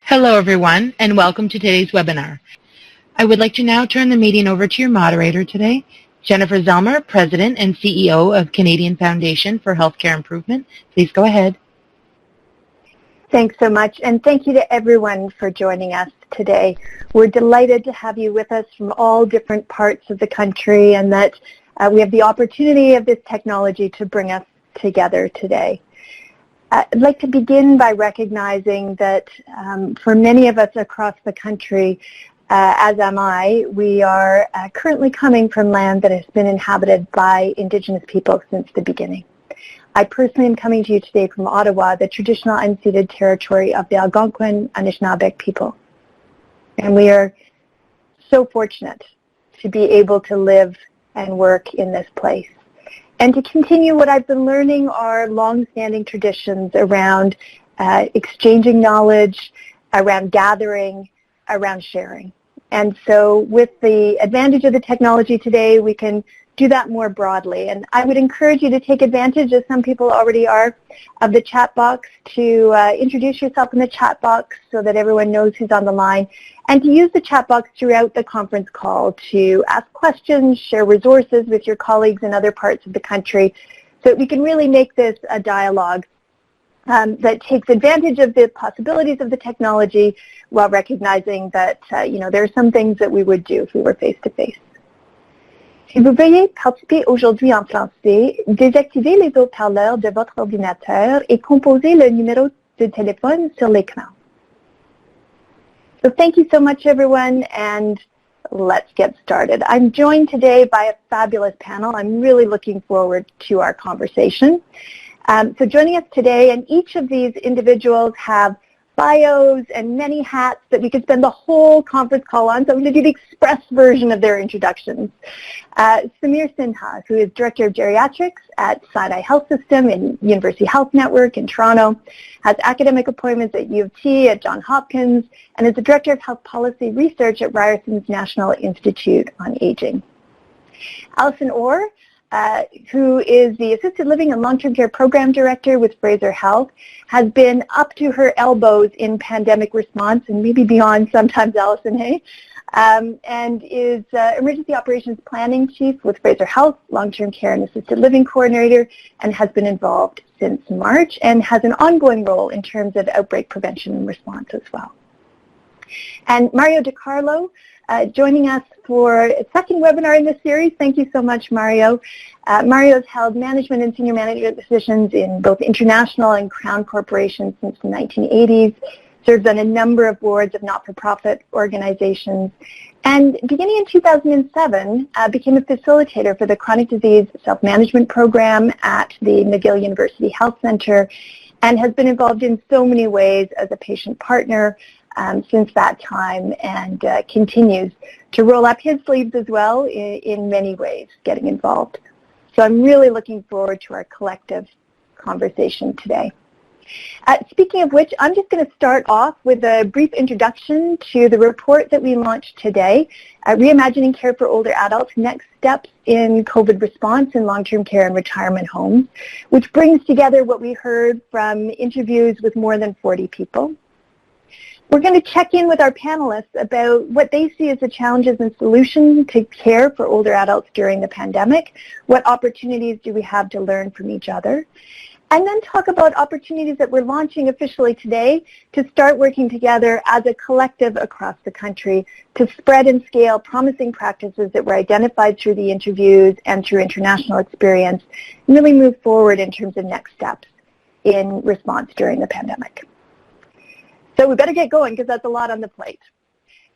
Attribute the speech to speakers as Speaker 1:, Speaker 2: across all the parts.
Speaker 1: Hello everyone, and welcome to today's webinar. I would like to now turn the meeting over to your moderator today, Jennifer Zelmer, President and CEO of Canadian Foundation for Healthcare Improvement. Please go ahead.
Speaker 2: Thanks so much, and thank you to everyone for joining us today. We're delighted to have you with us from all different parts of the country and that we have the opportunity of this technology to bring us together today. I'd like to begin by recognizing that for many of us across the country, as am I, we are currently coming from land that has been inhabited by Indigenous people since the beginning. I personally am coming to you today from Ottawa, the traditional unceded territory of the Algonquin Anishinaabe people. And we are so fortunate to be able to live and work in this place. And to continue what I've been learning are long-standing traditions around exchanging knowledge, around gathering, around sharing. And so with the advantage of the technology today, we can do that more broadly. And I would encourage you to take advantage, as some people already are, of the chat box to introduce yourself in the chat box so that everyone knows who's on the line, and to use the chat box throughout the conference call to ask questions, share resources with your colleagues in other parts of the country so that we can really make this a dialogue that takes advantage of the possibilities of the technology while recognizing that there are some things that we would do if we were face-to-face. Si vous veuillez participer aujourd'hui en français, désactivez les haut-parleurs de votre ordinateur et composez le numéro de téléphone sur l'écran. So thank you so much, everyone, and let's get started. I'm joined today by a fabulous panel. I'm really looking forward to our conversation. So joining us today, and each of these individuals have bios and many hats that we could spend the whole conference call on, so I'm going to do the express version of their introductions. Samir Sinha, who is Director of Geriatrics at Sinai Health System in University Health Network in Toronto, has academic appointments at U of T, at Johns Hopkins, and is the Director of Health Policy Research at Ryerson's National Institute on Aging. Alison Orr, who is the Assisted Living and Long-Term Care Program Director with Fraser Health, has been up to her elbows in pandemic response and maybe beyond sometimes, Alison, hey? And is Emergency Operations Planning Chief with Fraser Health, Long-Term Care and Assisted Living Coordinator, and has been involved since March and has an ongoing role in terms of outbreak prevention and response as well. And Mario DiCarlo, joining us for a second webinar in this series. Thank you so much, Mario. Mario has held management and senior management positions in both international and Crown corporations since the 1980s, serves on a number of boards of not-for-profit organizations, and beginning in 2007, became a facilitator for the Chronic Disease Self-Management Program at the McGill University Health Center, and has been involved in so many ways as a patient partner since that time, and continues to roll up his sleeves as well in many ways, getting involved. So I'm really looking forward to our collective conversation today. Speaking of which, I'm just going to start off with a brief introduction to the report that we launched today, Reimagining Care for Older Adults, Next Steps in COVID Response in Long-Term Care and Retirement Homes, which brings together what we heard from interviews with more than 40 people. We're going to check in with our panelists about what they see as the challenges and solutions to care for older adults during the pandemic, what opportunities do we have to learn from each other, and then talk about opportunities that we're launching officially today to start working together as a collective across the country to spread and scale promising practices that were identified through the interviews and through international experience, and really move forward in terms of next steps in response during the pandemic. So we better get going because that's a lot on the plate.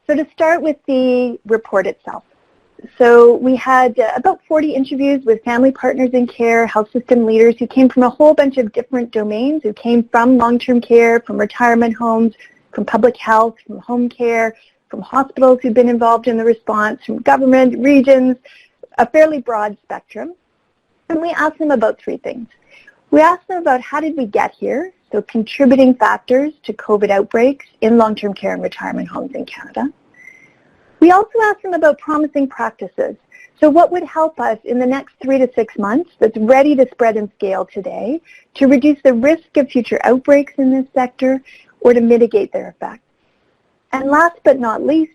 Speaker 2: So to start with the report itself. So we had about 40 interviews with family partners in care, health system leaders who came from a whole bunch of different domains, who came from long-term care, from retirement homes, from public health, from home care, from hospitals who've been involved in the response, from government, regions, a fairly broad spectrum. And we asked them about three things. We asked them about how did we get here, so contributing factors to COVID outbreaks in long-term care and retirement homes in Canada. We also asked them about promising practices. So what would help us in the next 3 to 6 months that's ready to spread and scale today to reduce the risk of future outbreaks in this sector or to mitigate their effects? And last but not least,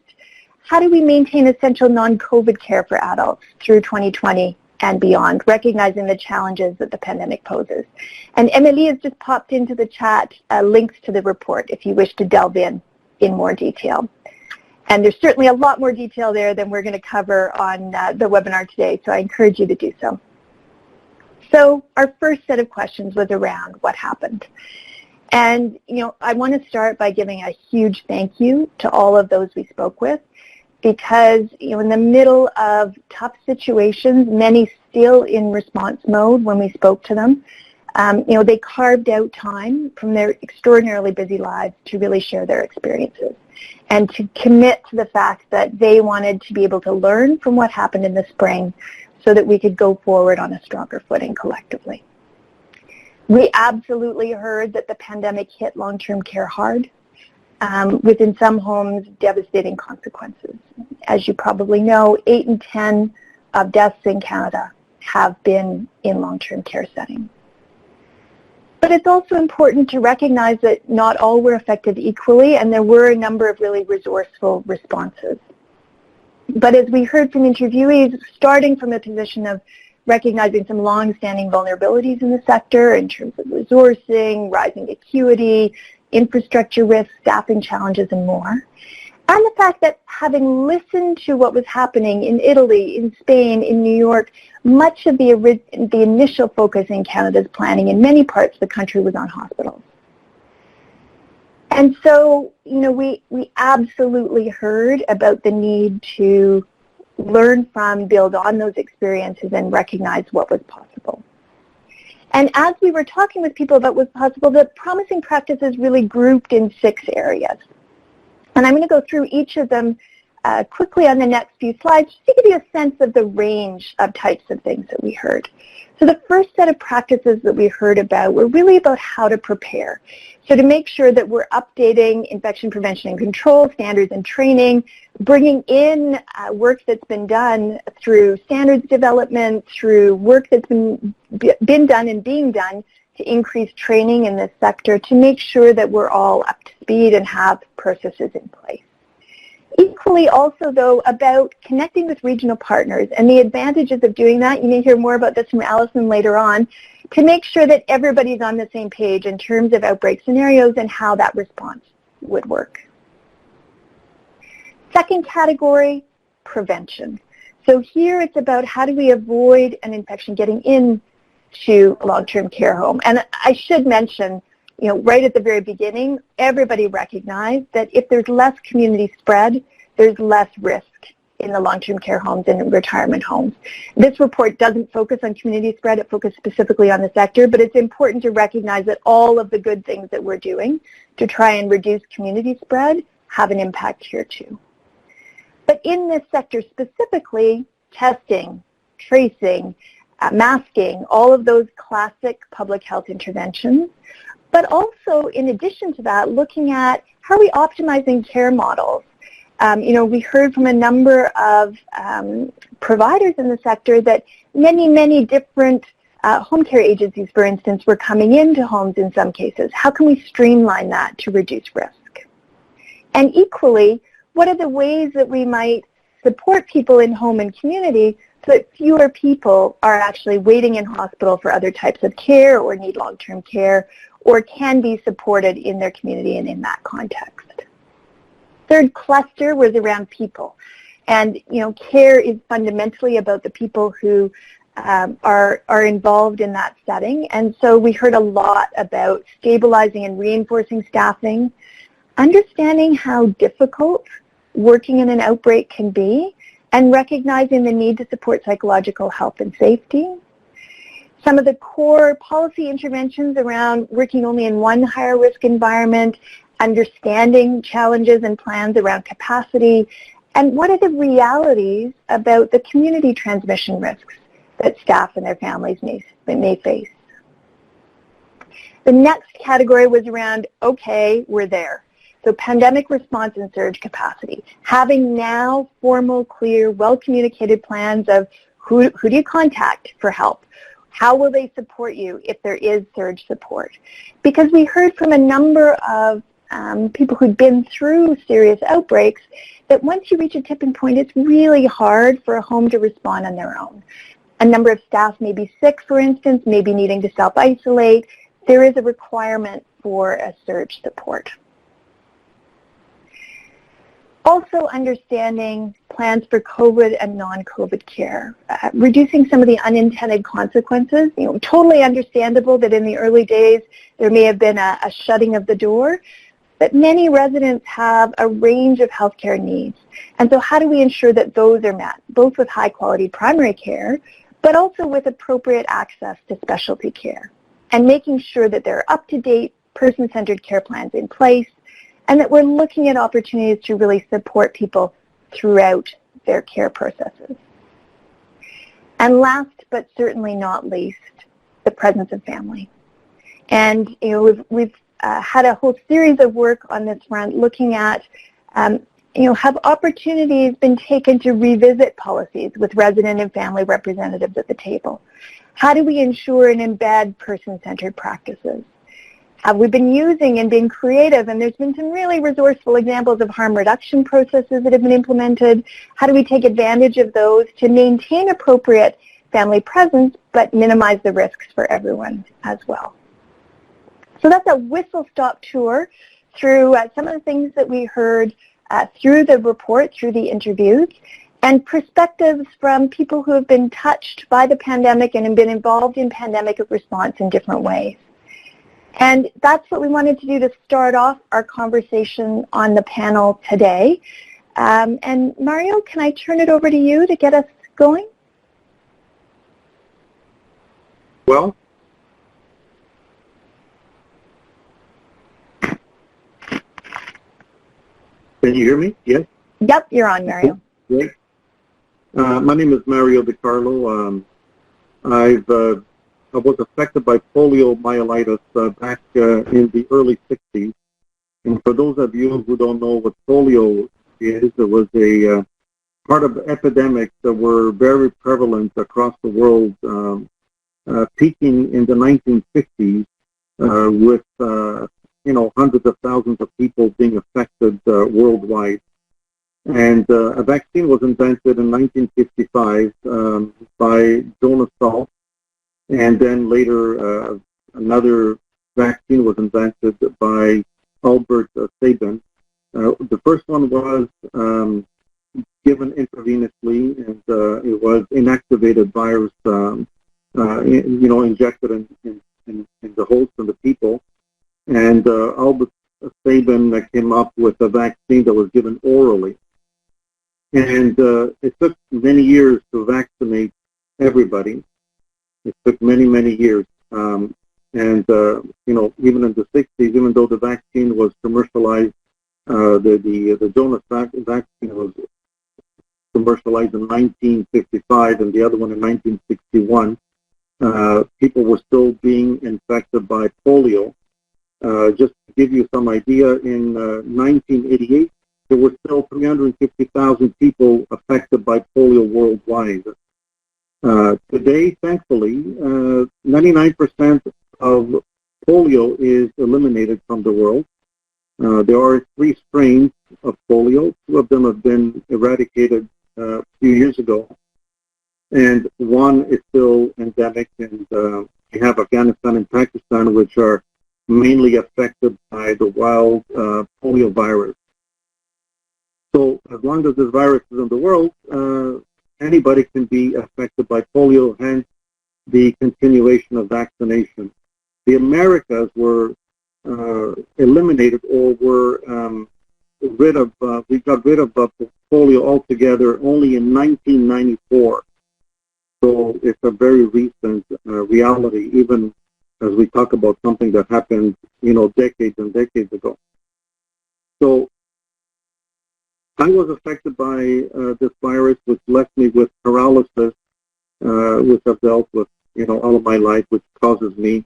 Speaker 2: how do we maintain essential non-COVID care for adults through 2020 and beyond, recognizing the challenges that the pandemic poses? And Emily has just popped into the chat links to the report if you wish to delve in more detail. And there's certainly a lot more detail there than we're going to cover on the webinar today, so I encourage you to do so. So our first set of questions was around what happened. And, I want to start by giving a huge thank you to all of those we spoke with, because, in the middle of tough situations, many still in response mode when we spoke to them, they carved out time from their extraordinarily busy lives to really share their experiences and to commit to the fact that they wanted to be able to learn from what happened in the spring so that we could go forward on a stronger footing collectively. We absolutely heard that the pandemic hit long-term care hard, within some homes, devastating consequences. As you probably know, 8 in 10 of deaths in Canada have been in long-term care settings. But it's also important to recognize that not all were affected equally, and there were a number of really resourceful responses. But as we heard from interviewees, starting from a position of recognizing some long-standing vulnerabilities in the sector in terms of resourcing, rising acuity, infrastructure risks, staffing challenges, and more. And the fact that having listened to what was happening in Italy, in Spain, in New York, much of the initial focus in Canada's planning in many parts of the country was on hospitals. And so, we absolutely heard about the need to learn from, build on those experiences, and recognize what was possible. And as we were talking with people about what was possible, the promising practices really grouped in 6 areas. And I'm going to go through each of them quickly on the next few slides just to give you a sense of the range of types of things that we heard. So the first set of practices that we heard about were really about how to prepare. So to make sure that we're updating infection prevention and control standards and training, bringing in work that's been done through standards development, through work that's been done and being done to increase training in this sector to make sure that we're all up to speed and have processes in place. Equally also, though, about connecting with regional partners and the advantages of doing that. You may hear more about this from Allison later on, to make sure that everybody's on the same page in terms of outbreak scenarios and how that response would work. Second category, prevention. So here it's about how do we avoid an infection getting into a long-term care home. And I should mention, right at the very beginning, everybody recognized that if there's less community spread, there's less risk in the long-term care homes and retirement homes. This report doesn't focus on community spread, it focuses specifically on the sector, but it's important to recognize that all of the good things that we're doing to try and reduce community spread have an impact here too. But in this sector specifically, testing, tracing, masking, all of those classic public health interventions, but also in addition to that, looking at how are we optimizing care models. We heard from a number of providers in the sector that many different home care agencies, for instance, were coming into homes in some cases. How can we streamline that to reduce risk? And equally, what are the ways that we might support people in home and community so that fewer people are actually waiting in hospital for other types of care or need long-term care or can be supported in their community and in that context. Third cluster was around people. And, care is fundamentally about the people who are involved in that setting. And so we heard a lot about stabilizing and reinforcing staffing, understanding how difficult working in an outbreak can be, and recognizing the need to support psychological health and safety. Some of the core policy interventions around working only in one higher risk environment, understanding challenges and plans around capacity, and what are the realities about the community transmission risks that staff and their families may face. The next category was around, okay, we're there. So pandemic response and surge capacity. Having now formal, clear, well-communicated plans of who do you contact for help? How will they support you if there is surge support? Because we heard from a number of people who'd been through serious outbreaks, that once you reach a tipping point, it's really hard for a home to respond on their own. A number of staff may be sick, for instance, maybe needing to self-isolate. There is a requirement for a surge support. Also understanding plans for COVID and non-COVID care, reducing some of the unintended consequences. Totally understandable that in the early days there may have been a shutting of the door, but many residents have a range of healthcare needs. And so how do we ensure that those are met, both with high-quality primary care, but also with appropriate access to specialty care, and making sure that there are up-to-date person-centered care plans in place, and that we're looking at opportunities to really support people throughout their care processes. And last but certainly not least, the presence of family. And we've had a whole series of work on this front looking at have opportunities been taken to revisit policies with resident and family representatives at the table? How do we ensure and embed person-centered practices? Have we been using and been creative? And there's been some really resourceful examples of harm reduction processes that have been implemented. How do we take advantage of those to maintain appropriate family presence but minimize the risks for everyone as well? So that's a whistle-stop tour through some of the things that we heard through the report, through the interviews, and perspectives from people who have been touched by the pandemic and have been involved in pandemic response in different ways. And that's what we wanted to do to start off our conversation on the panel today. And Mario, can I turn it over to you to get us going?
Speaker 3: Well, can you hear me? Yes?
Speaker 2: Yep, you're on, Mario.
Speaker 3: Great. My name is Mario DiCarlo. I was affected by poliomyelitis back in the early 60s. And for those of you who don't know what polio is, it was a part of epidemics that were very prevalent across the world, peaking in the 1950s with hundreds of thousands of people being affected worldwide. And a vaccine was invented in 1955 by Jonas Salk. And then later, another vaccine was invented by Albert Sabin. The first one was given intravenously, and it was inactivated virus, injected in the host and the people. And Albert Sabin came up with a vaccine that was given orally. And it took many years to vaccinate everybody. It took many, many years. Even in the 60s, even though the vaccine was commercialized, the Jonas vaccine was commercialized in 1955 and the other one in 1961, people were still being infected by polio. Just to give you some idea, in 1988, there were still 350,000 people affected by polio worldwide. Today, thankfully, 99% of polio is eliminated from the world. There are 3 strains of polio. 2 of them have been eradicated a few years ago, and 1 is still endemic. And we have Afghanistan and Pakistan, which are mainly affected by the wild polio virus. So as long as this virus is in the world, anybody can be affected by polio, hence the continuation of vaccination. The Americas were eliminated or were we got rid of polio altogether only in 1994. So it's a very recent reality, even as we talk about something that happened, decades and decades ago. So I was affected by this virus, which left me with paralysis, which I've dealt with, all of my life, which causes me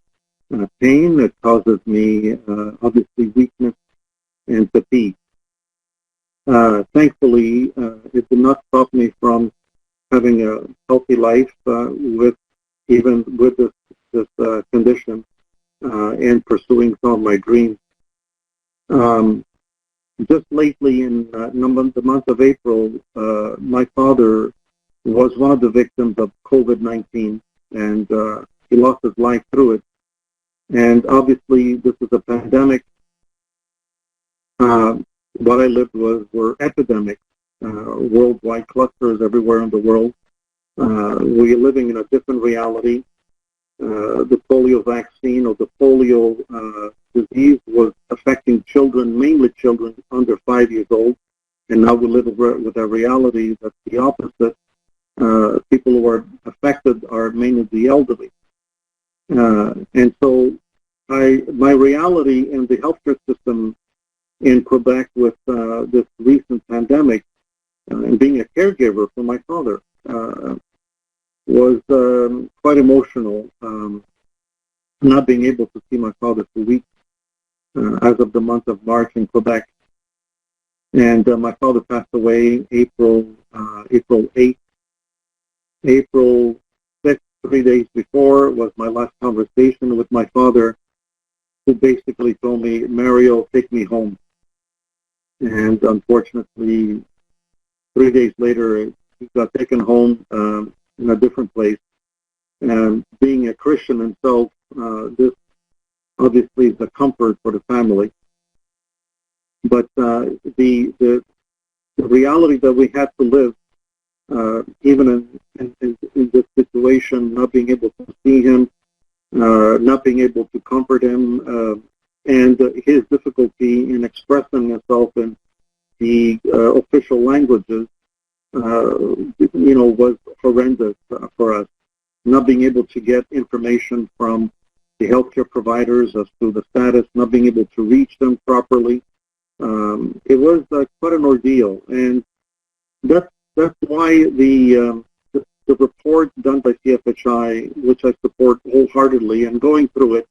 Speaker 3: pain. It causes me, obviously, weakness and fatigue. Thankfully, it did not stop me from having a healthy life with this condition and pursuing some of my dreams. Just lately in the month of April, my father was one of the victims of COVID-19, and he lost his life through it. And obviously, this is a pandemic. What I lived were epidemics, worldwide clusters everywhere in the world. We're living in a different reality. The polio vaccine or the polio disease was affecting children, mainly children under 5 years old. And now we live with a reality that's the opposite. People who are affected are mainly the elderly. And so my reality in the healthcare system in Quebec with this recent pandemic and being a caregiver for my father was quite emotional. Not being able to see my father for weeks as of the month of March in Quebec. And my father passed away April 8th. April 6th, 3 days before, was my last conversation with my father, who basically told me, Mario, take me home. And unfortunately, 3 days later, he got taken home in a different place. And being a Christian himself, this obviously is a comfort for the family. But the reality that we had to live, even in this situation, not being able to see him, not being able to comfort him, and his difficulty in expressing himself in the official languages, was horrendous for us. Not being able to get information from the healthcare providers as to the status, not being able to reach them properly. It was quite an ordeal, and that's why the report done by CFHI, which I support wholeheartedly, and going through it,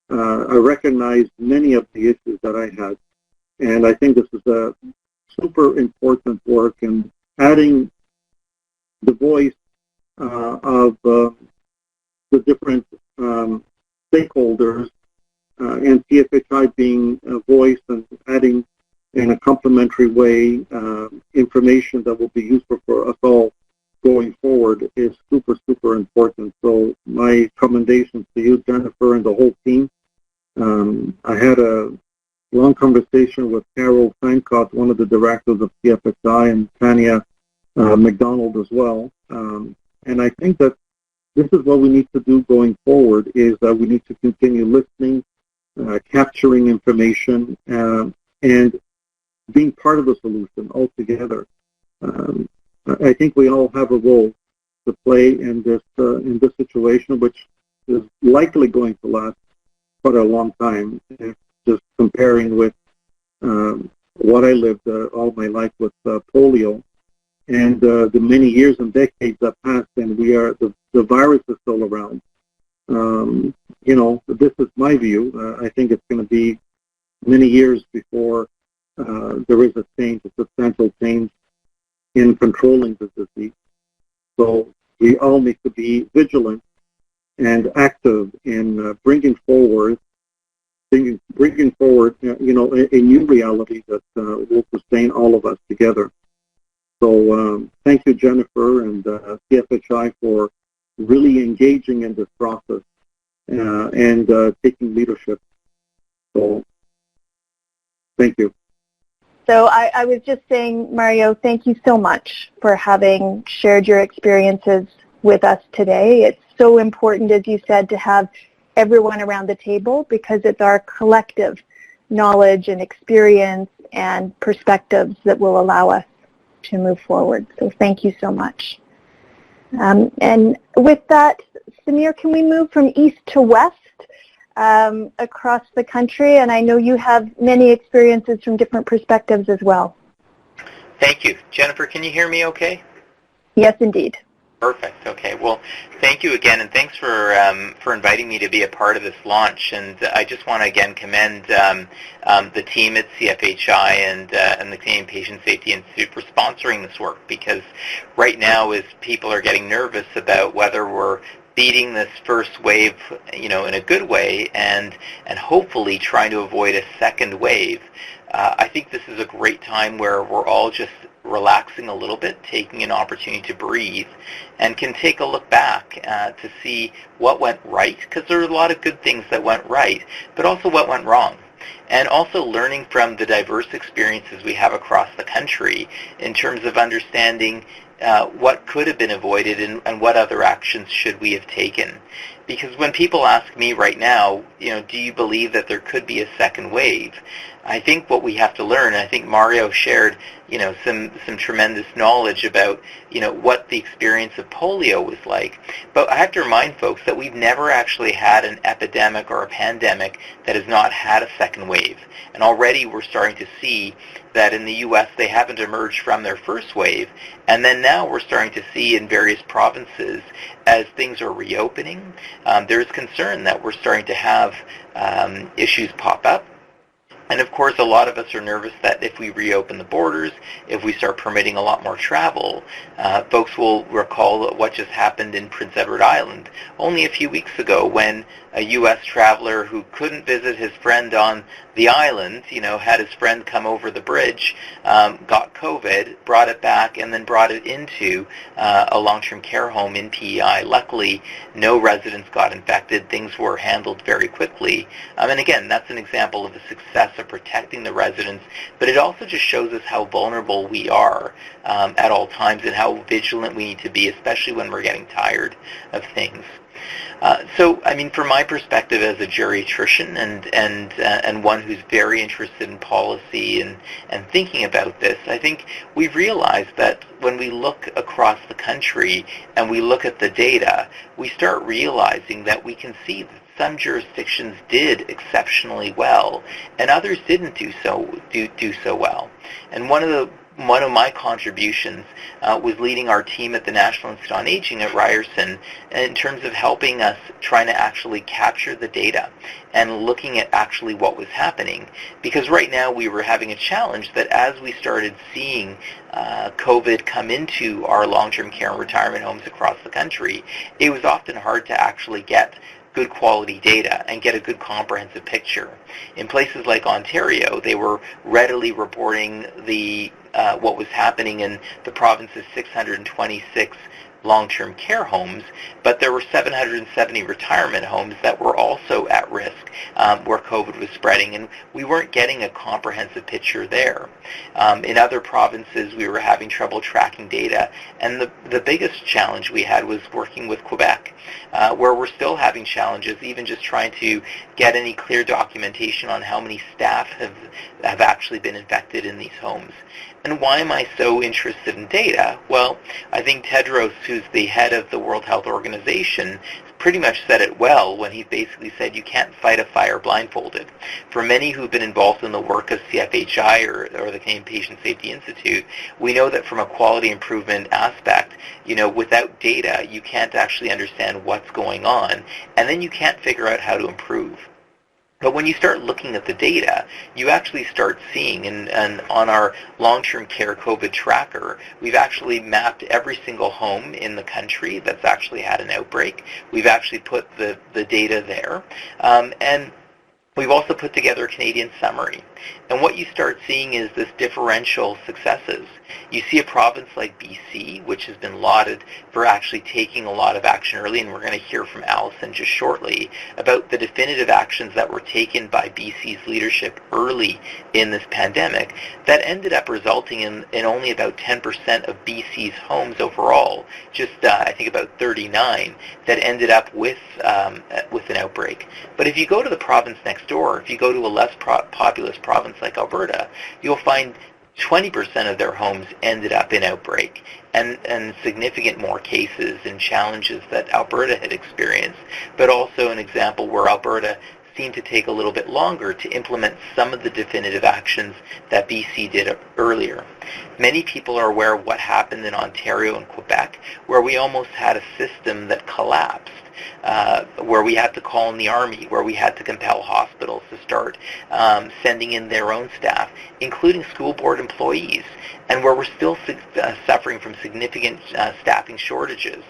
Speaker 3: I recognized many of the issues that I had, and I think this is a super important work in adding the voice of the different stakeholders, and CFHI being a voice and adding in a complementary way information that will be useful for us all going forward is super, super important. So my commendations to you, Jennifer, and the whole team. I had a long conversation with Carol Sancott, one of the directors of CFHI, and Tanya McDonald as well. And I think that this is what we need to do going forward, is that we need to continue listening, capturing information, and being part of the solution altogether. I think we all have a role to play in this situation, which is likely going to last quite a long time. Just comparing with what I lived all my life with polio, and the many years and decades that passed, and the virus is still around. This is my view. I think it's going to be many years before there is a substantial change in controlling the disease. So we all need to be vigilant and active in bringing forward, a new reality that will sustain all of us together. So thank you, Jennifer, and CFHI for really engaging in this process and taking leadership. So thank you.
Speaker 2: So I was just saying, Mario, thank you so much for having shared your experiences with us today. It's so important, as you said, to have everyone around the table, because it's our collective knowledge and experience and perspectives that will allow us to move forward. So thank you so much. And with that, Samir, can we move from east to west across the country? And I know you have many experiences from different perspectives as well.
Speaker 4: Thank you. Jennifer, can you hear me okay?
Speaker 2: Yes, indeed.
Speaker 4: Perfect. Okay. Well, thank you again, and thanks for inviting me to be a part of this launch. And I just want to again commend the team at CFHI and the Canadian Patient Safety Institute for sponsoring this work, because right now, as people are getting nervous about whether we're beating this first wave, in a good way, and hopefully trying to avoid a second wave. I think this is a great time where we're all just relaxing a little bit, taking an opportunity to breathe, and can take a look back to see what went right, because there are a lot of good things that went right, but also what went wrong. And also learning from the diverse experiences we have across the country in terms of understanding what could have been avoided and what other actions should we have taken. Because when people ask me right now, do you believe that there could be a second wave? I think what we have to learn, and I think Mario shared, some tremendous knowledge about, what the experience of polio was like. But I have to remind folks that we've never actually had an epidemic or a pandemic that has not had a second wave. And already we're starting to see that in the U.S. they haven't emerged from their first wave, and then now we're starting to see in various provinces as things are reopening, there's concern that we're starting to have issues pop up. And of course, a lot of us are nervous that if we reopen the borders, if we start permitting a lot more travel, folks will recall what just happened in Prince Edward Island only a few weeks ago when a U.S. traveler who couldn't visit his friend on the island, had his friend come over the bridge, got COVID, brought it back, and then brought it into a long-term care home in PEI. Luckily, no residents got infected. Things were handled very quickly. And again, that's an example of the success of protecting the residents, but it also just shows us how vulnerable we are at all times and how vigilant we need to be, especially when we're getting tired of things. So, from my perspective as a geriatrician and one who's very interested in policy and thinking about this, I think we've realized that when we look across the country and we look at the data, we start realizing that we can see that some jurisdictions did exceptionally well, and others didn't do so well. And one of my contributions was leading our team at the National Institute on Aging at Ryerson in terms of helping us trying to actually capture the data and looking at actually what was happening. Because right now we were having a challenge that as we started seeing COVID come into our long-term care and retirement homes across the country, it was often hard to actually get good quality data and get a good comprehensive picture. In places like Ontario, they were readily reporting what was happening in the province's 626 long-term care homes, but there were 770 retirement homes that were also at risk where COVID was spreading, and we weren't getting a comprehensive picture there. In other provinces, we were having trouble tracking data, and the biggest challenge we had was working with Quebec, where we're still having challenges, even just trying to get any clear documentation on how many staff have actually been infected in these homes. And why am I so interested in data? Well, I think Tedros, who's the head of the World Health Organization, pretty much said it well when he basically said you can't fight a fire blindfolded. For many who've been involved in the work of CFHI or the Canadian Patient Safety Institute, we know that from a quality improvement aspect, without data, you can't actually understand what's going on, and then you can't figure out how to improve. But when you start looking at the data, you actually start seeing, and on our long-term care COVID tracker, we've actually mapped every single home in the country that's actually had an outbreak. We've actually put the data there. And we've also put together a Canadian summary. And what you start seeing is this differential successes. You see a province like BC, which has been lauded for actually taking a lot of action early, and we're going to hear from Allison just shortly about the definitive actions that were taken by BC's leadership early in this pandemic that ended up resulting in only about 10% of BC's homes overall, just I think about 39, that ended up with an outbreak. But if you go to the province next door, if you go to a less populous province like Alberta, you'll find 20% of their homes ended up in outbreak, and significant more cases and challenges that Alberta had experienced, but also an example where Alberta seemed to take a little bit longer to implement some of the definitive actions that BC did earlier. Many people are aware of what happened in Ontario and Quebec, where we almost had a system that collapsed. where we had to call in the Army, where we had to compel hospitals to start sending in their own staff, including school board employees, and where we're still suffering from significant staffing shortages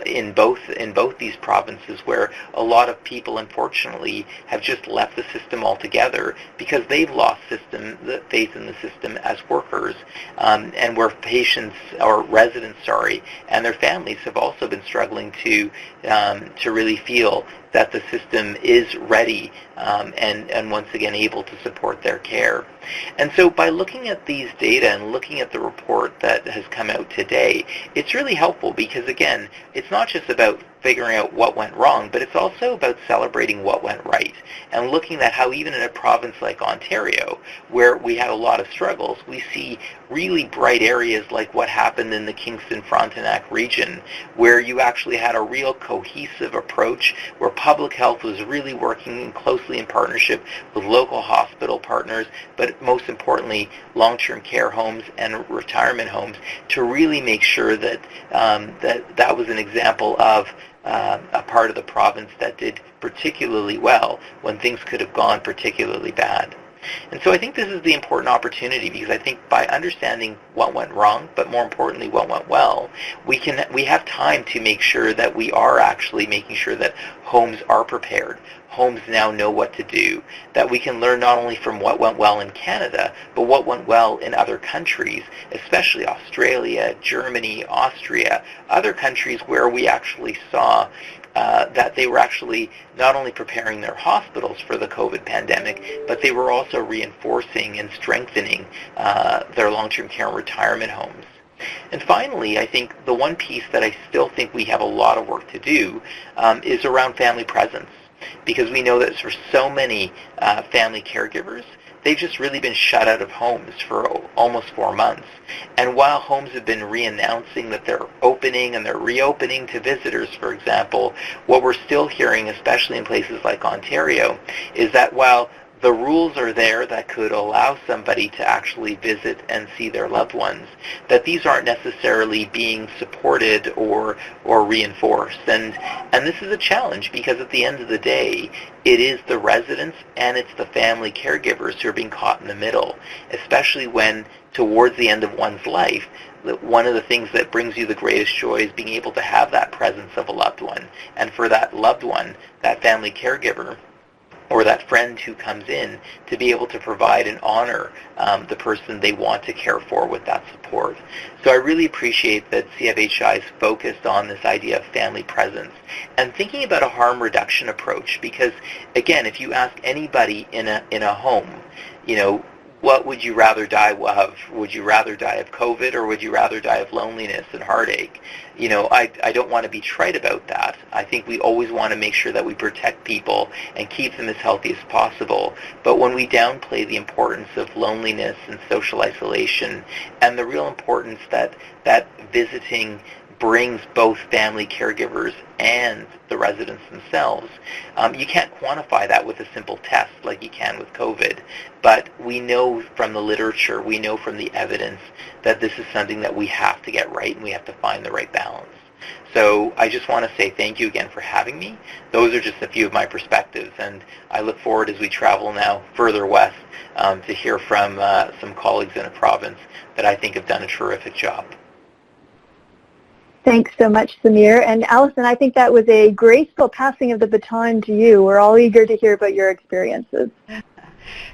Speaker 4: in both these provinces, where a lot of people, unfortunately, have just left the system altogether because they've lost faith in the system as workers, and where patients or residents, and their families have also been struggling to really feel that the system is ready and once again able to support their care. And so by looking at these data and looking at the report that has come out today, it's really helpful because, again, it's not just about figuring out what went wrong, but it's also about celebrating what went right and looking at how even in a province like Ontario, where we had a lot of struggles, we see really bright areas like what happened in the Kingston-Frontenac region, where you actually had a real cohesive approach, where public health was really working closely in partnership with local hospital partners, but most importantly, long-term care homes and retirement homes, to really make sure that that was an example of a part of the province that did particularly well when things could have gone particularly bad. And so I think this is the important opportunity, because I think by understanding what went wrong, but more importantly what went well, we have time to make sure that we are actually making sure that homes are prepared. Homes now know what to do, that we can learn not only from what went well in Canada, but what went well in other countries, especially Australia, Germany, Austria, other countries where we actually saw that they were actually not only preparing their hospitals for the COVID pandemic, but they were also reinforcing and strengthening their long-term care and retirement homes. And finally, I think the one piece that I still think we have a lot of work to do is around family presence, because we know that for so many family caregivers, they've just really been shut out of homes for almost 4 months. And while homes have been re-announcing that they're opening and they're reopening to visitors, for example, what we're still hearing, especially in places like Ontario, is that while the rules are there that could allow somebody to actually visit and see their loved ones, that these aren't necessarily being supported or reinforced. And this is a challenge, because at the end of the day, it is the residents and it's the family caregivers who are being caught in the middle, especially when towards the end of one's life, one of the things that brings you the greatest joy is being able to have that presence of a loved one. And for that loved one, that family caregiver, or that friend who comes in, to be able to provide and honor the person they want to care for with that support. So I really appreciate that CFHI is focused on this idea of family presence and thinking about a harm reduction approach, because again, if you ask anybody in a home, what would you rather die of? Would you rather die of COVID, or would you rather die of loneliness and heartache? I don't want to be trite about that. I think we always want to make sure that we protect people and keep them as healthy as possible. But when we downplay the importance of loneliness and social isolation, and the real importance that visiting brings both family caregivers and the residents themselves, you can't quantify that with a simple test like you can with COVID. But we know from the literature, we know from the evidence that this is something that we have to get right, and we have to find the right balance. So I just want to say thank you again for having me. Those are just a few of my perspectives, and I look forward as we travel now further west to hear from some colleagues in a province that I think have done a terrific job.
Speaker 2: Thanks so much, Samir. And Allison, I think that was a graceful passing of the baton to you. We're all eager to hear about your experiences.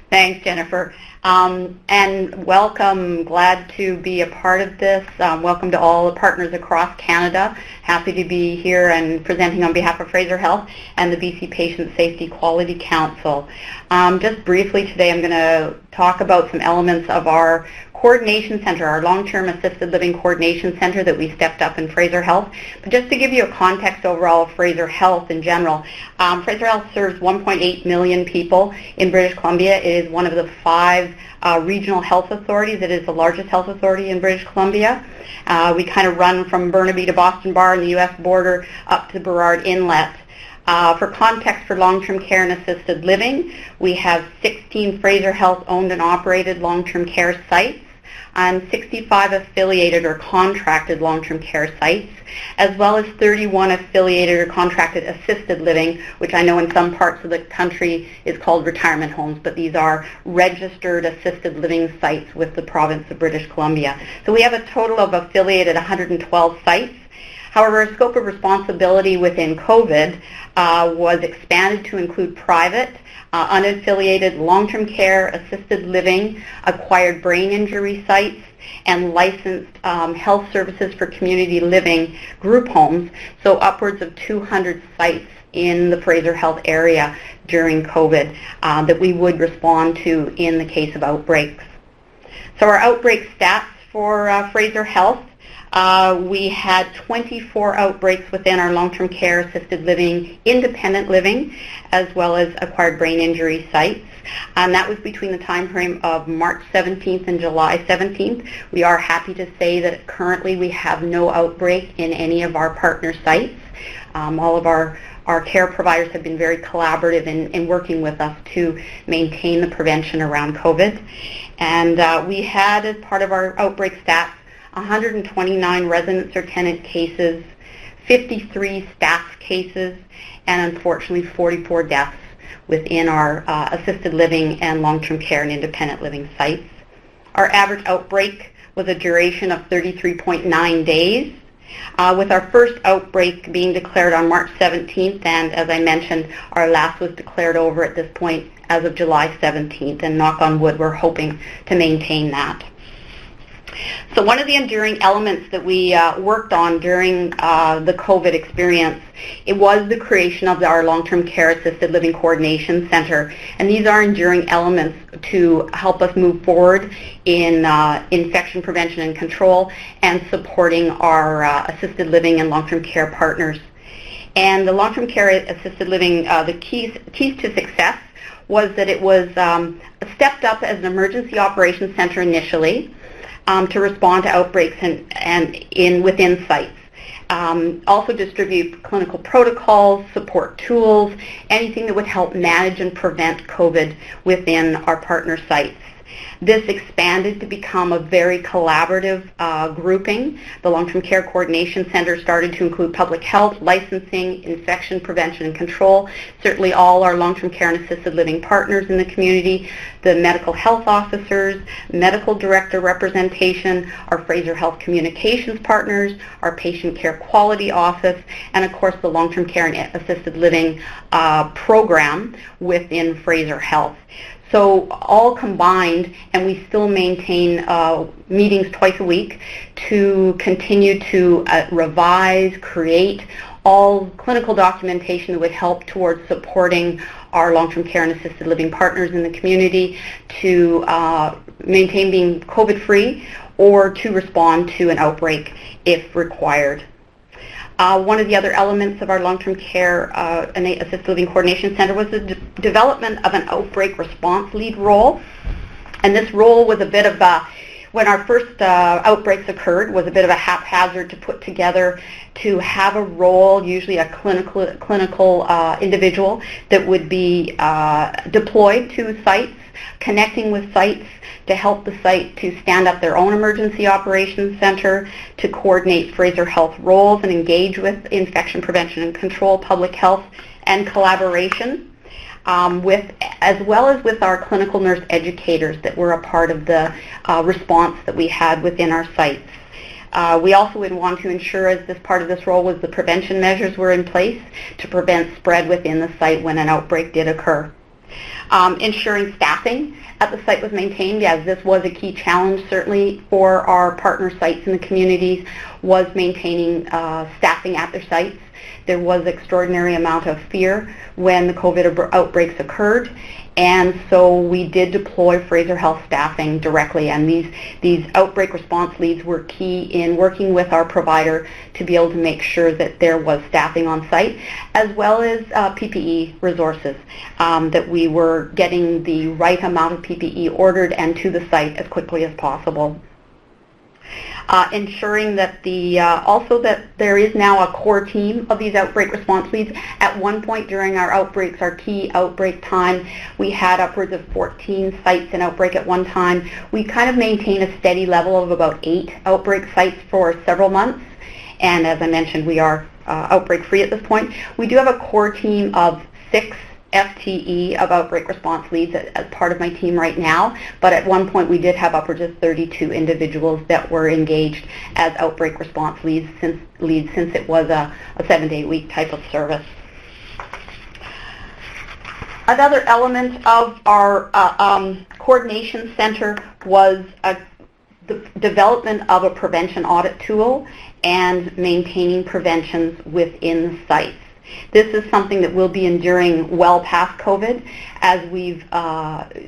Speaker 5: Thanks, Jennifer. And welcome. Glad to be a part of this. Welcome to all the partners across Canada. Happy to be here and presenting on behalf of Fraser Health and the BC Patient Safety Quality Council. Just briefly today, I'm going to talk about some elements of our coordination center, our long-term assisted living coordination center that we stepped up in Fraser Health. But just to give you a context overall of Fraser Health in general, Fraser Health serves 1.8 million people in British Columbia. It is one of the 5 regional health authorities. It is the largest health authority in British Columbia. We kind of run from Burnaby to Boston Bar and the U.S. border up to Burrard Inlet. For context, for long-term care and assisted living, we have 16 Fraser Health owned and operated long-term care sites. and 65 affiliated or contracted long-term care sites, as well as 31 affiliated or contracted assisted living, which I know in some parts of the country is called retirement homes, but these are registered assisted living sites with the province of British Columbia. So we have a total of affiliated 112 sites. However, our scope of responsibility within COVID was expanded to include private, unaffiliated long-term care, assisted living, acquired brain injury sites, and licensed health services for community living group homes, so upwards of 200 sites in the Fraser Health area during COVID that we would respond to in the case of outbreaks. So our outbreak stats for Fraser Health, we had 24 outbreaks within our long-term care, assisted living, independent living, as well as acquired brain injury sites. And that was between the time frame of March 17th and July 17th. We are happy to say that currently we have no outbreak in any of our partner sites. All of our care providers have been very collaborative in working with us to maintain the prevention around COVID. And we had, as part of our outbreak stats, 129 residents or tenant cases, 53 staff cases, and unfortunately 44 deaths within our assisted living and long-term care and independent living sites. Our average outbreak was a duration of 33.9 days, with our first outbreak being declared on March 17th, and as I mentioned, our last was declared over at this point as of July 17th, and knock on wood, we're hoping to maintain that. So one of the enduring elements that we worked on during the COVID experience, it was the creation of our Long-Term Care Assisted Living Coordination Center. And these are enduring elements to help us move forward in infection prevention and control and supporting our assisted living and long-term care partners. And the long-term care assisted living, the keys to success was that it was stepped up as an emergency operations center initially, to respond to outbreaks and within sites. Also distribute clinical protocols, support tools, anything that would help manage and prevent COVID within our partner sites. This expanded to become a very collaborative grouping. The Long-Term Care Coordination Center started to include public health, licensing, infection prevention and control, certainly all our long-term care and assisted living partners in the community, the medical health officers, medical director representation, our Fraser Health communications partners, our patient care quality office, and of course the long-term care and assisted living program within Fraser Health. So all combined, and we still maintain meetings twice a week to continue to revise, create all clinical documentation that would help towards supporting our long-term care and assisted living partners in the community to maintain being COVID-free or to respond to an outbreak if required. One of the other elements of our long-term care and assisted living coordination center was the development of an outbreak response lead role. And this role was a bit of a, when our first outbreaks occurred, was a bit of a haphazard to put together to have a role, usually a clinical individual that would be deployed to sites, connecting with sites to help the site to stand up their own emergency operations center, to coordinate Fraser Health roles and engage with infection prevention and control, public health, and collaboration, as well as with our clinical nurse educators that were a part of the response that we had within our sites. We also would want to ensure, as this part of this role was the prevention measures were in place to prevent spread within the site when an outbreak did occur. Ensuring staffing at the site was maintained, as this was a key challenge certainly for our partner sites in the communities, was maintaining staffing at their sites. There was extraordinary amount of fear when the COVID outbreaks occurred, and so we did deploy Fraser Health staffing directly, and these outbreak response leads were key in working with our provider to be able to make sure that there was staffing on site, as well as PPE resources, that we were getting the right amount of PPE ordered and to the site as quickly as possible. Ensuring that also that there is now a core team of these outbreak response leads. At one point during our outbreaks, our key outbreak time, we had upwards of 14 sites in outbreak at one time. We kind of maintain a steady level of about 8 outbreak sites for several months. And as I mentioned, we are outbreak free at this point. We do have a core team of 6 FTE of outbreak response leads as part of my team right now, but at one point we did have upwards of 32 individuals that were engaged as outbreak response leads since it was a 7 to 8 week type of service. Another element of our coordination center was the development of a prevention audit tool and maintaining preventions within sites. This is something that will be enduring well past COVID, as we've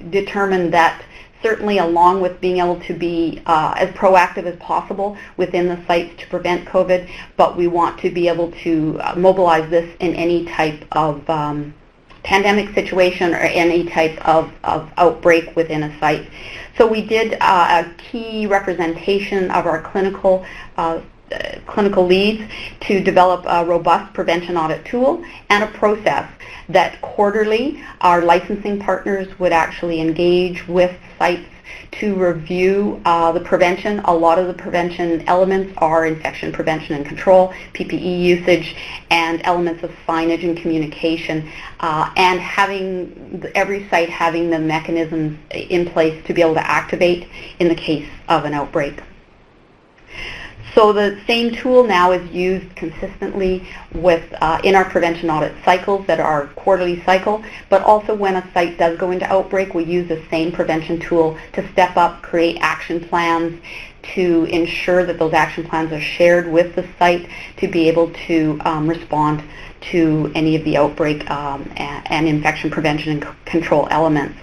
Speaker 5: determined that certainly along with being able to be as proactive as possible within the sites to prevent COVID, but we want to be able to mobilize this in any type of pandemic situation or any type of outbreak within a site. So we did a key representation of our clinical leads to develop a robust prevention audit tool and a process that quarterly our licensing partners would actually engage with sites to review the prevention. A lot of the prevention elements are infection prevention and control, PPE usage, and elements of signage and communication, and having every site having the mechanisms in place to be able to activate in the case of an outbreak. So the same tool now is used consistently with in our prevention audit cycles that are our quarterly cycle, but also when a site does go into outbreak, we use the same prevention tool to step up, create action plans, to ensure that those action plans are shared with the site to be able to respond to any of the outbreak and infection prevention and control elements.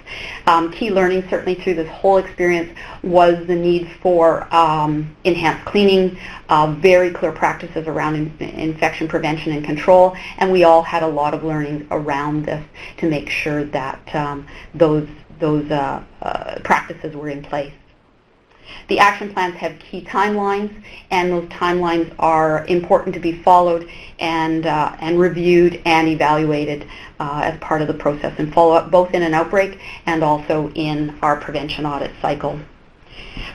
Speaker 5: Key learning certainly through this whole experience was the need for enhanced cleaning, very clear practices around infection prevention and control, and we all had a lot of learning around this to make sure that those practices were in place. The action plans have key timelines, and those timelines are important to be followed and reviewed and evaluated as part of the process and follow-up, both in an outbreak and also in our prevention audit cycle.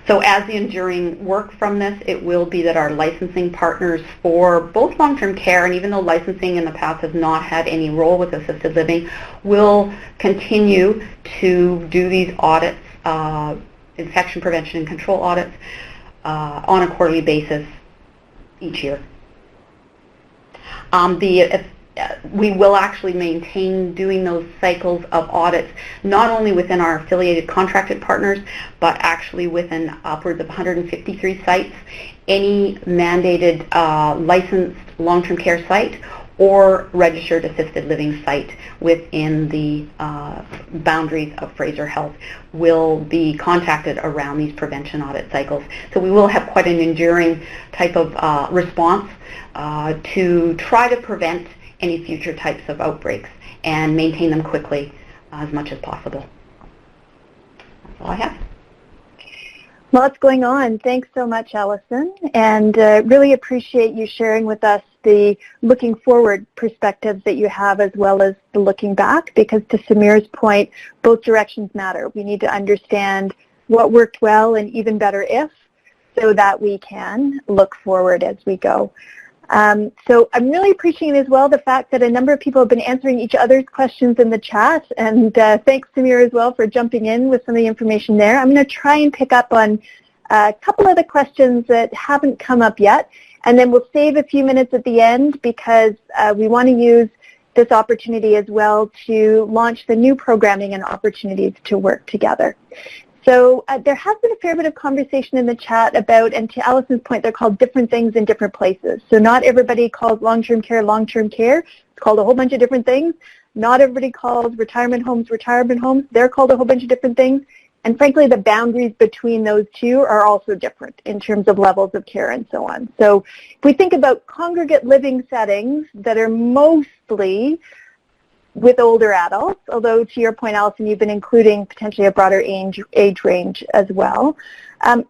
Speaker 5: So as the enduring work from this, it will be that our licensing partners for both long-term care, and even though licensing in the past has not had any role with assisted living, will continue to do these audits, infection prevention and control audits, on a quarterly basis each year. We will actually maintain doing those cycles of audits not only within our affiliated contracted partners, but actually within upwards of 153 sites, any mandated licensed long-term care site or registered assisted living site within the boundaries of Fraser Health will be contacted around these prevention audit cycles. So we will have quite an enduring type of response to try to prevent any future types of outbreaks and maintain them quickly as much as possible. That's all I have.
Speaker 2: Lots going on. Thanks so much, Allison, and really appreciate you sharing with us the looking forward perspectives that you have as well as the looking back, because to Samir's point, both directions matter. We need to understand what worked well and even better if, so that we can look forward as we go. So I'm really appreciating as well the fact that a number of people have been answering each other's questions in the chat, and thanks Samir as well for jumping in with some of the information there. I'm going to try and pick up on a couple of the questions that haven't come up yet, and then we'll save a few minutes at the end because we want to use this opportunity as well to launch the new programming and opportunities to work together. So there has been a fair bit of conversation in the chat about, and to Allison's point, they're called different things in different places. So not everybody calls long-term care long-term care. It's called a whole bunch of different things. Not everybody calls retirement homes retirement homes. They're called a whole bunch of different things. And frankly, the boundaries between those two are also different in terms of levels of care and so on. So if we think about congregate living settings that are mostly with older adults, although to your point, Allison, you've been including potentially a broader age range as well.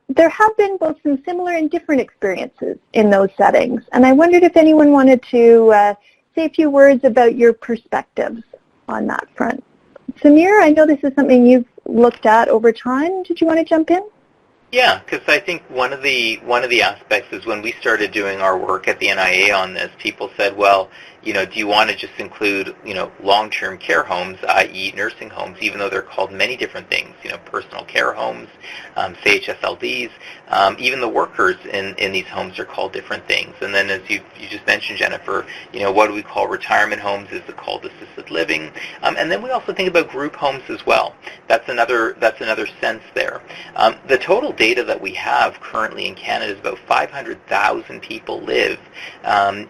Speaker 2: There have been both some similar and different experiences in those settings, and I wondered if anyone wanted to say a few words about your perspectives on that front. Samir, I know this is something you've looked at over time. Did you want to jump in?
Speaker 4: Yeah, because I think one of the aspects is when we started doing our work at the NIA on this, people said, well, do you want to just include, long-term care homes, i.e. nursing homes, even though they're called many different things, personal care homes, CHSLDs, even the workers in these homes are called different things. And then as you just mentioned, Jennifer, what do we call retirement homes? Is it called assisted living? And then we also think about group homes as well. That's another sense there. The total data that we have currently in Canada is about 500,000 people live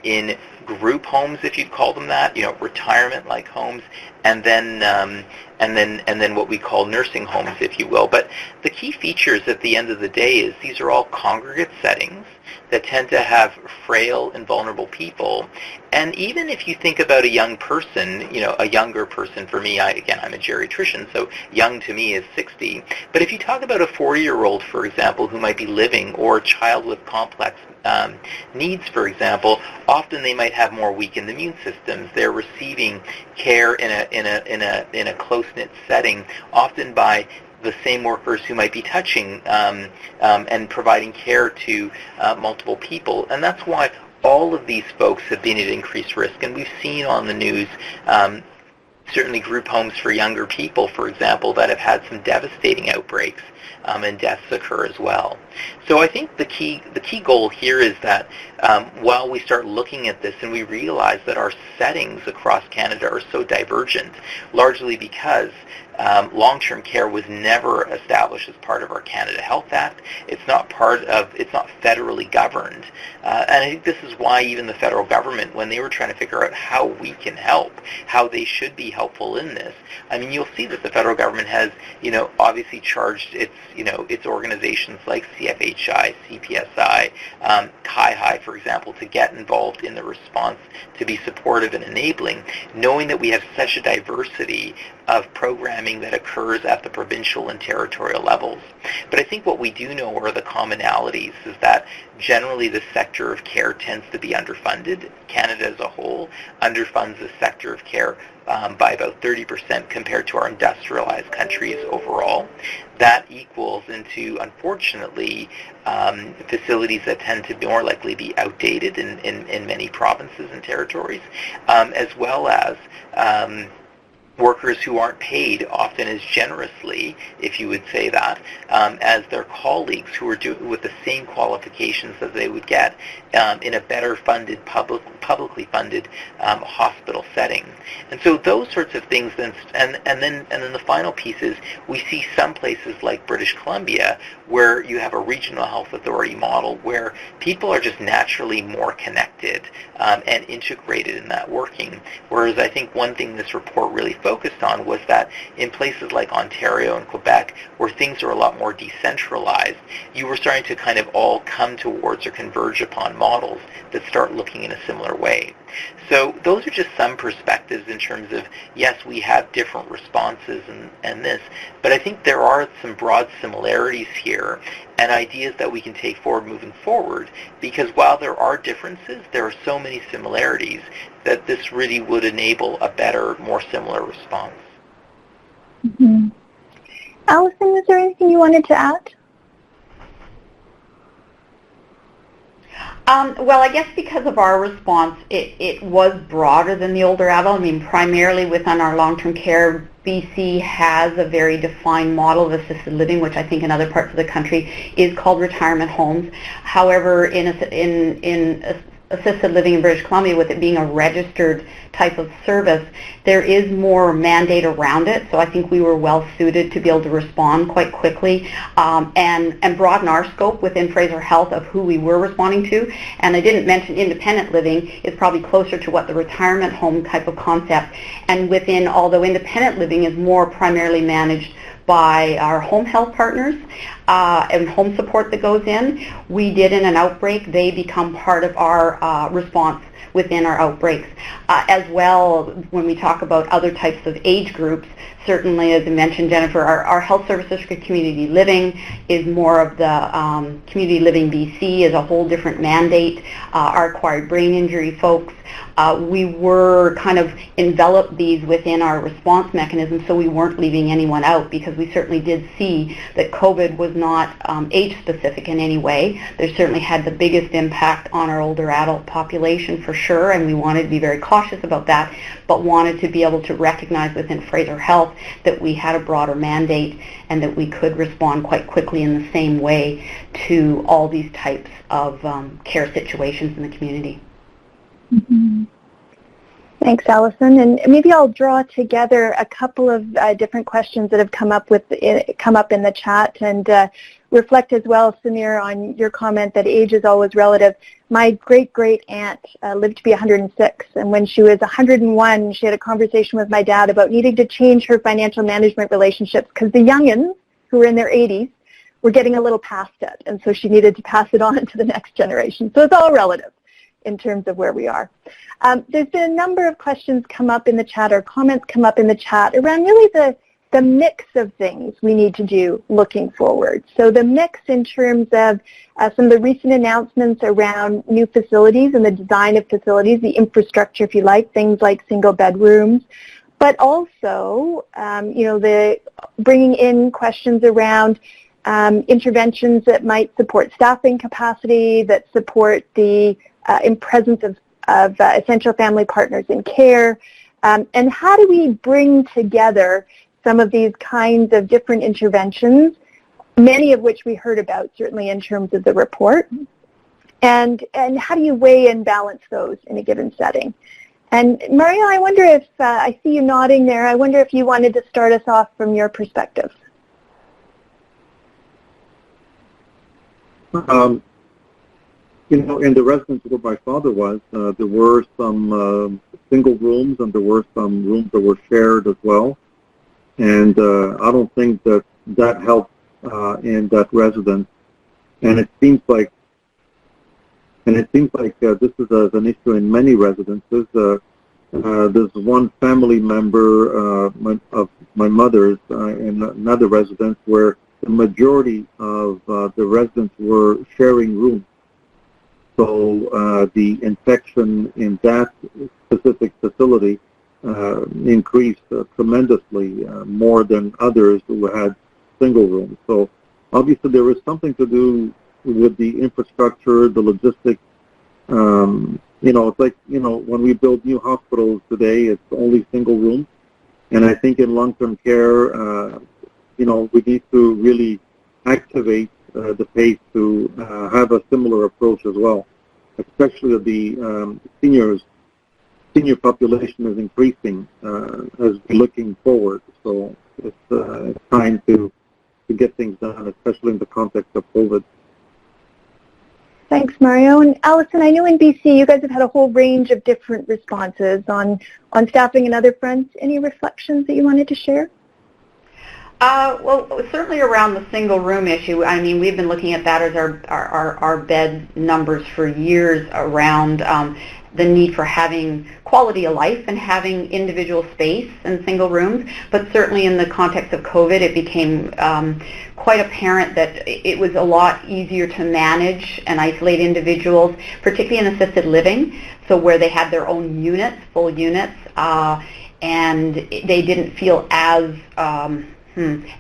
Speaker 4: in group homes, if you'd call them that, retirement-like homes, and then what we call nursing homes, if you will. But the key features at the end of the day is these are all congregate settings that tend to have frail and vulnerable people. And even if you think about a young person, a younger person, for me, I'm a geriatrician, so young to me is 60. But if you talk about a 40-year-old, for example, who might be living, or a child with complex needs, for example, often they might have more weakened immune systems. They're receiving care in a close-knit setting, often by the same workers who might be touching and providing care to multiple people. And that's why all of these folks have been at increased risk. And we've seen on the news certainly group homes for younger people, for example, that have had some devastating outbreaks and deaths occur as well. So I think the key goal here is that while we start looking at this and we realize that our settings across Canada are so divergent, largely because long-term care was never established as part of our Canada Health Act. It's not federally governed. And I think this is why even the federal government, when they were trying to figure out how we can help, how they should be helpful in this, you'll see that the federal government has, obviously charged its organizations like CFHI, CPSI, CIHI, for example, to get involved in the response, to be supportive and enabling, knowing that we have such a diversity of programming that occurs at the provincial and territorial levels. But I think what we do know are the commonalities is that generally the sector of care tends to be underfunded. Canada as a whole underfunds the sector of care by about 30% compared to our industrialized countries overall. That equals into, unfortunately, facilities that tend to be more likely be outdated in many provinces and territories, as well as workers who aren't paid often as generously, if you would say that, as their colleagues who are with the same qualifications that they would get in a better funded, publicly funded hospital setting. And so those sorts of things, and then the final piece is we see some places like British Columbia where you have a regional health authority model where people are just naturally more connected and integrated in that working. Whereas I think one thing this report really focused on was that in places like Ontario and Quebec, where things are a lot more decentralized, you were starting to kind of all come towards or converge upon models that start looking in a similar way. So those are just some perspectives in terms of, yes, we have different responses and this, but I think there are some broad similarities here and ideas that we can take forward moving forward, because while there are differences, there are so many similarities that this really would enable a better, more similar response.
Speaker 2: Mm-hmm. Allison, is there anything you wanted to add?
Speaker 5: Well, I guess because of our response, it was broader than the older adult. Primarily within our long-term care, BC has a very defined model of assisted living, which I think in other parts of the country is called retirement homes. However, in assisted living in British Columbia, with it being a registered type of service, there is more mandate around it. So I think we were well suited to be able to respond quite quickly and broaden our scope within Fraser Health of who we were responding to. And I didn't mention independent living is probably closer to what the retirement home type of concept. And within, although independent living is more primarily managed by our home health partners and home support that goes in. We did in an outbreak, they become part of our response within our outbreaks. As well, when we talk about other types of age groups, certainly, as I mentioned, Jennifer, our health services for community living is more of the Community Living BC is a whole different mandate. Our acquired brain injury folks, we were kind of enveloped these within our response mechanism, so we weren't leaving anyone out, because we certainly did see that COVID was not age-specific in any way. They certainly had the biggest impact on our older adult population for sure, and we wanted to be very cautious about that, but wanted to be able to recognize within Fraser Health that we had a broader mandate and that we could respond quite quickly in the same way to all these types of care situations in the community.
Speaker 2: Mm-hmm. Thanks, Allison. And maybe I'll draw together a couple of different questions that have come up in the chat, and reflect as well, Samir, on your comment that age is always relative. My great-great-aunt lived to be 106, and when she was 101, she had a conversation with my dad about needing to change her financial management relationships because the youngins, who were in their 80s, were getting a little past it, and so she needed to pass it on to the next generation. So it's all relative in terms of where we are. There's been a number of questions come up in the chat, or comments come up in the chat around really the mix of things we need to do looking forward. So the mix in terms of some of the recent announcements around new facilities and the design of facilities, the infrastructure, if you like, things like single bedrooms, but also, the bringing in questions around interventions that might support staffing capacity, that support the in presence of essential family partners in care, and how do we bring together some of these kinds of different interventions, many of which we heard about certainly in terms of the report, and how do you weigh and balance those in a given setting? And Maria, I wonder if, I see you nodding there, I wonder if you wanted to start us off from your perspective.
Speaker 3: In the residence where my father was, there were some single rooms, and there were some rooms that were shared as well. And I don't think that helped in that residence. And it seems like this is an issue in many residences. There's one family member of my mother's in another residence where the majority of the residents were sharing rooms. So the infection in that specific facility increased tremendously, more than others who had single rooms. So obviously there is something to do with the infrastructure, the logistics. It's like, when we build new hospitals today, it's only single rooms. And I think in long-term care, we need to really activate the pace to have a similar approach as well, especially the senior population is increasing as we're looking forward. So it's time to get things done, especially in the context of COVID.
Speaker 2: Thanks, Mario. And Allison, I know in BC you guys have had a whole range of different responses on staffing and other fronts. Any reflections that you wanted to share?
Speaker 5: Well, certainly around the single room issue. I mean, we've been looking at that as our bed numbers for years around the need for having quality of life and having individual space in single rooms. But certainly in the context of COVID, it became quite apparent that it was a lot easier to manage and isolate individuals, particularly in assisted living, so where they had their own units, full units, and they didn't feel as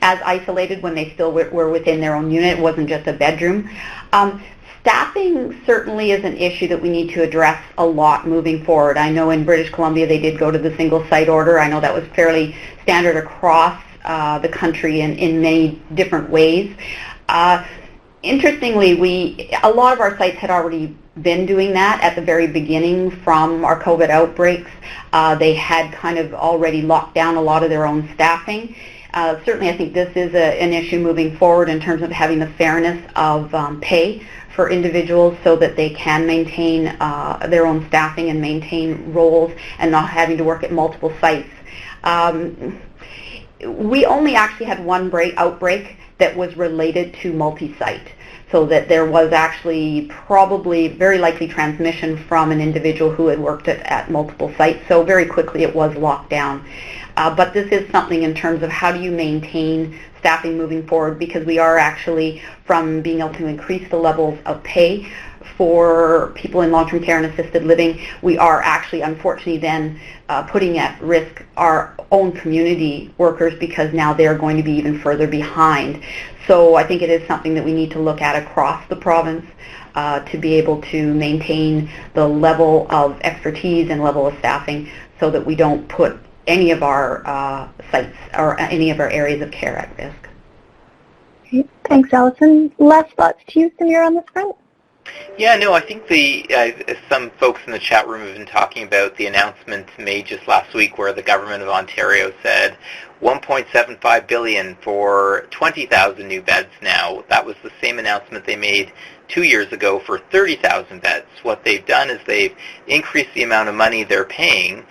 Speaker 5: isolated when they still were within their own unit. It wasn't just a bedroom. Staffing certainly is an issue that we need to address a lot moving forward. I know in British Columbia they did go to the single site order. I know that was fairly standard across the country in many different ways. Interestingly, a lot of our sites had already been doing that at the very beginning from our COVID outbreaks. They had kind of already locked down a lot of their own staffing. Certainly I think this is an issue moving forward in terms of having the fairness of pay for individuals so that they can maintain their own staffing and maintain roles and not having to work at multiple sites. we only actually had one outbreak that was related to multi-site, so that there was actually probably very likely transmission from an individual who had worked at multiple sites. So very quickly it was locked down. But this is something in terms of how do you maintain staffing moving forward, because we are actually, from being able to increase the levels of pay for people in long-term care and assisted living, we are actually unfortunately then putting at risk our own community workers, because now they're going to be even further behind. So I think it is something that we need to look at across the province to be able to maintain the level of expertise and level of staffing so that we don't put any of our sites or any of our areas of care at risk.
Speaker 2: Great. Thanks, Alison. Last thoughts to you, Samir, on this front?
Speaker 4: Yeah, no, I think some folks in the chat room have been talking about the announcement made just last week where the government of Ontario said $1.75 billion for 20,000 new beds now. That was the same announcement they made 2 years ago for 30,000 beds. What they've done is they've increased the amount of money they're paying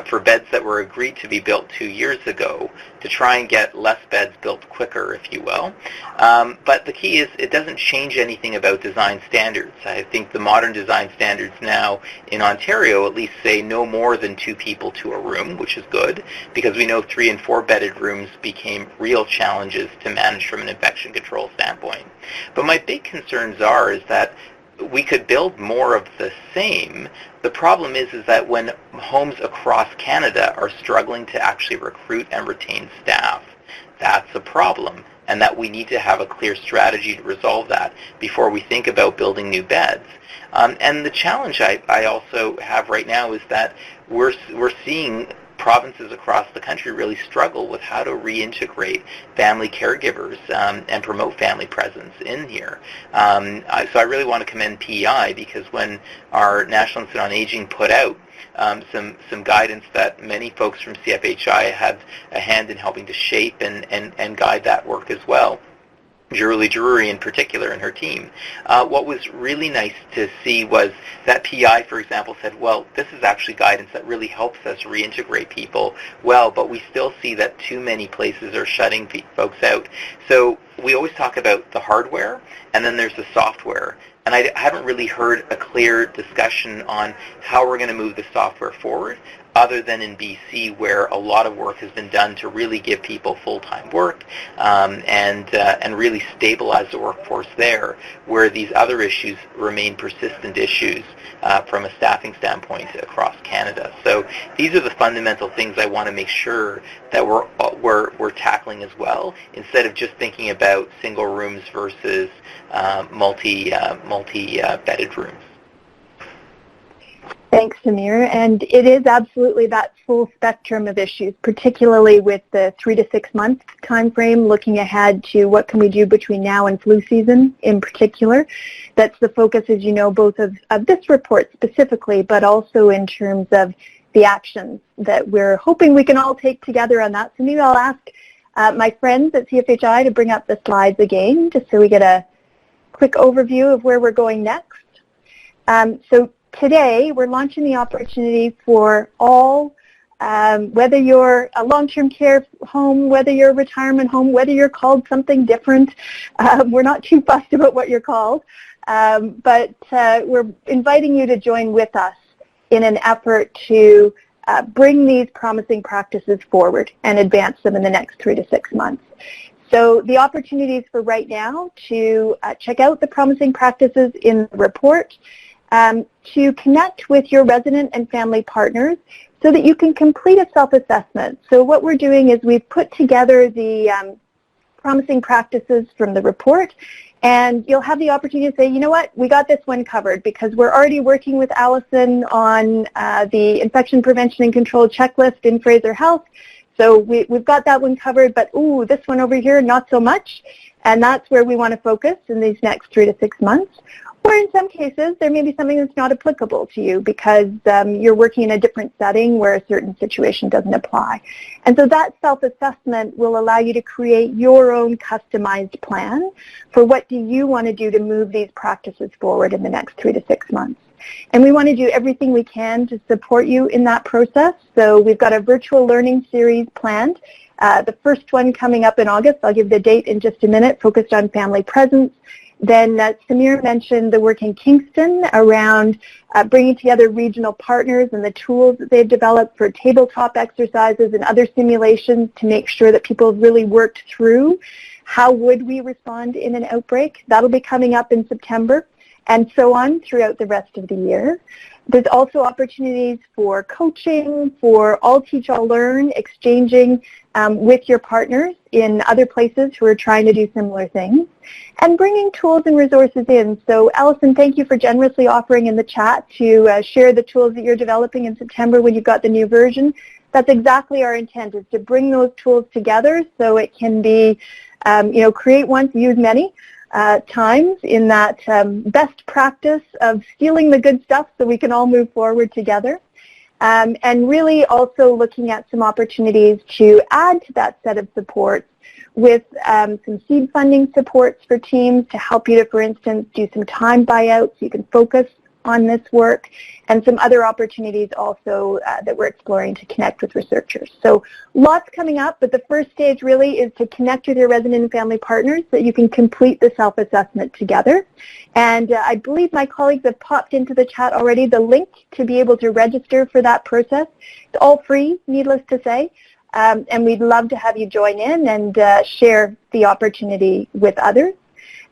Speaker 4: for beds that were agreed to be built 2 years ago to try and get less beds built quicker, if you will. But the key is it doesn't change anything about design standards. I think the modern design standards now in Ontario at least say no more than 2 people to a room, which is good, because we know 3 and 4 bedded rooms became real challenges to manage from an infection control standpoint. But my big concerns is that we could build more of the same. The problem is that when homes across Canada are struggling to actually recruit and retain staff, that's a problem, and that we need to have a clear strategy to resolve that before we think about building new beds. And the challenge I also have right now is that we're seeing provinces across the country really struggle with how to reintegrate family caregivers and promote family presence in here. So I really want to commend PEI, because when our National Institute on Aging put out some guidance that many folks from CFHI had a hand in helping to shape and guide that work as well, Julie Drury in particular and her team. What was really nice to see was that PI, for example, said, well, this is actually guidance that really helps us reintegrate people well, but we still see that too many places are shutting folks out. So we always talk about the hardware, and then there's the software. And I haven't really heard a clear discussion on how we're going to move the software forward, other than in BC, where a lot of work has been done to really give people full-time work and really stabilize the workforce there, where these other issues remain persistent issues from a staffing standpoint across Canada. So these are the fundamental things I want to make sure that we're tackling as well, instead of just thinking about single rooms versus multi-bedded rooms.
Speaker 2: Thanks, Samir. And it is absolutely that full spectrum of issues, particularly with the 3 to 6 month time frame, looking ahead to what can we do between now and flu season in particular. That's the focus, as you know, both of this report specifically, but also in terms of the actions that we're hoping we can all take together on that. So maybe I'll ask my friends at CFHI to bring up the slides again, just so we get a quick overview of where we're going next. So today, we're launching the opportunity for all, whether you're a long-term care home, whether you're a retirement home, whether you're called something different. We're not too fussed about what you're called, but we're inviting you to join with us in an effort to bring these promising practices forward and advance them in the next 3 to 6 months. So the opportunities for right now to check out the promising practices in the report, to connect with your resident and family partners so that you can complete a self-assessment. So what we're doing is we've put together the promising practices from the report, and you'll have the opportunity to say, you know what, we got this one covered because we're already working with Alison on the infection prevention and control checklist in Fraser Health. So we've got that one covered, but ooh, this one over here, not so much. And that's where we want to focus in these next 3 to 6 months. Or in some cases, there may be something that's not applicable to you because you're working in a different setting where a certain situation doesn't apply. And so that self-assessment will allow you to create your own customized plan for what do you want to do to move these practices forward in the next 3 to 6 months. And we want to do everything we can to support you in that process. So we've got a virtual learning series planned The first one coming up in August, I'll give the date in just a minute, focused on family presence. Then Samir mentioned the work in Kingston around bringing together regional partners and the tools that they've developed for tabletop exercises and other simulations to make sure that people have really worked through how would we respond in an outbreak. That'll be coming up in September, and so on throughout the rest of the year. There's also opportunities for coaching, for all teach, all learn, exchanging with your partners in other places who are trying to do similar things, and bringing tools and resources in. So Allison, thank you for generously offering in the chat to share the tools that you're developing in September when you've got the new version. That's exactly our intent, is to bring those tools together so it can be, create once, use many times in that best practice of stealing the good stuff so we can all move forward together. And really also looking at some opportunities to add to that set of supports with some seed funding supports for teams to help you to, for instance, do some time buyouts so you can focus on this work, and some other opportunities also that we're exploring to connect with researchers. So lots coming up, but the first stage really is to connect with your resident and family partners so that you can complete the self-assessment together. And I believe my colleagues have popped into the chat already the link to be able to register for that process. It's all free, needless to say, and we'd love to have you join in and share the opportunity with others.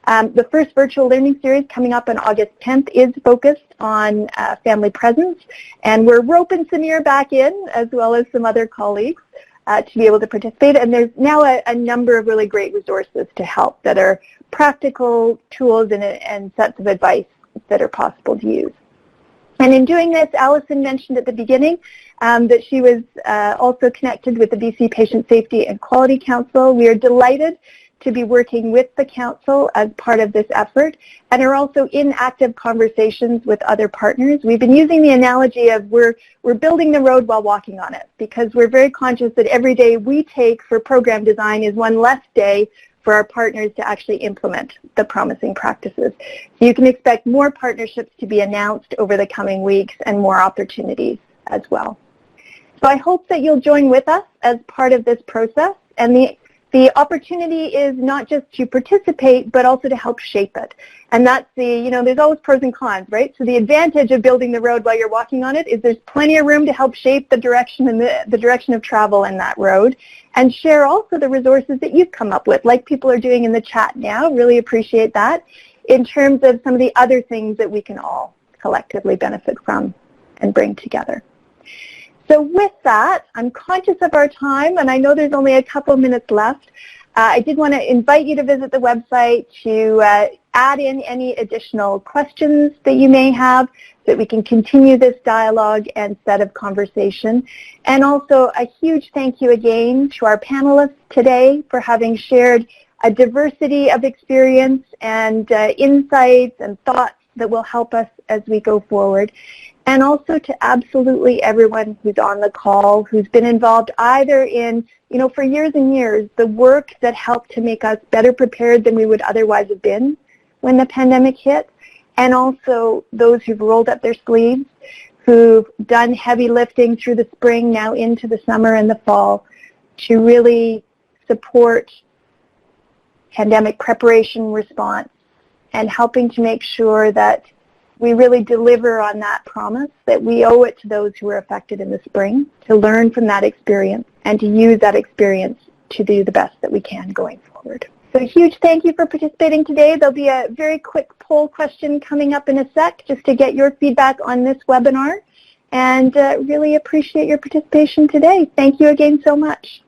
Speaker 2: The first virtual learning series coming up on August 10th is focused on family presence, and we're roping Samir back in as well as some other colleagues to be able to participate. And there's now a number of really great resources to help that are practical tools and sets of advice that are possible to use. And in doing this, Allison mentioned at the beginning that she was also connected with the BC Patient Safety and Quality Council. We are delighted to be working with the Council as part of this effort, and are also in active conversations with other partners. We've been using the analogy of we're building the road while walking on it, because we're very conscious that every day we take for program design is one less day for our partners to actually implement the promising practices. So you can expect more partnerships to be announced over the coming weeks and more opportunities as well. So I hope that you'll join with us as part of this process, and the opportunity is not just to participate, but also to help shape it. And that's there's always pros and cons, right? So the advantage of building the road while you're walking on it is there's plenty of room to help shape the direction and the direction of travel in that road, and share also the resources that you've come up with, like people are doing in the chat now. Really appreciate that, in terms of some of the other things that we can all collectively benefit from and bring together. So with that, I'm conscious of our time, and I know there's only a couple minutes left. I did want to invite you to visit the website to add in any additional questions that you may have, so that we can continue this dialogue and set of conversation. And also a huge thank you again to our panelists today for having shared a diversity of experience and insights and thoughts that will help us as we go forward. And also to absolutely everyone who's on the call, who's been involved either in, for years and years, the work that helped to make us better prepared than we would otherwise have been when the pandemic hit, and also those who've rolled up their sleeves, who've done heavy lifting through the spring, now into the summer and the fall, to really support pandemic preparation, response, and helping to make sure that we really deliver on that promise that we owe it to those who were affected in the spring, to learn from that experience and to use that experience to do the best that we can going forward. So a huge thank you for participating today. There'll be a very quick poll question coming up in a sec just to get your feedback on this webinar, and really appreciate your participation today. Thank you again so much.